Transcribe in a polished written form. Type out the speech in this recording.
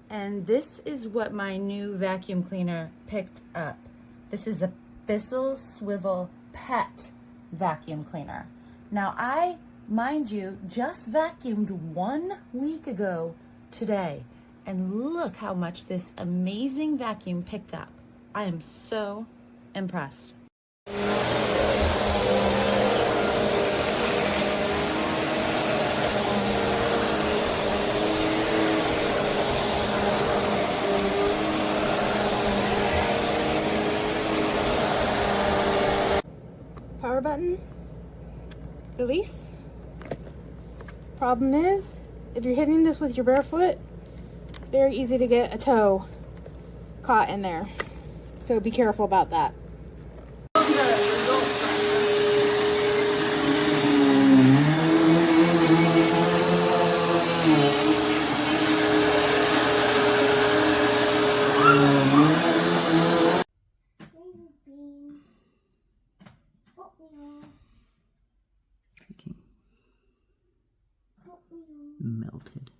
And this is what my new vacuum cleaner picked up. This is a Bissell Swivel Pet vacuum cleaner. Now I, mind you, just vacuumed 1 week ago today. And look how much this amazing vacuum picked up. I am so impressed. Power button, release. Problem is, if you're hitting this with your bare foot, it's very easy to get a toe caught in there. So be careful about that. Melted.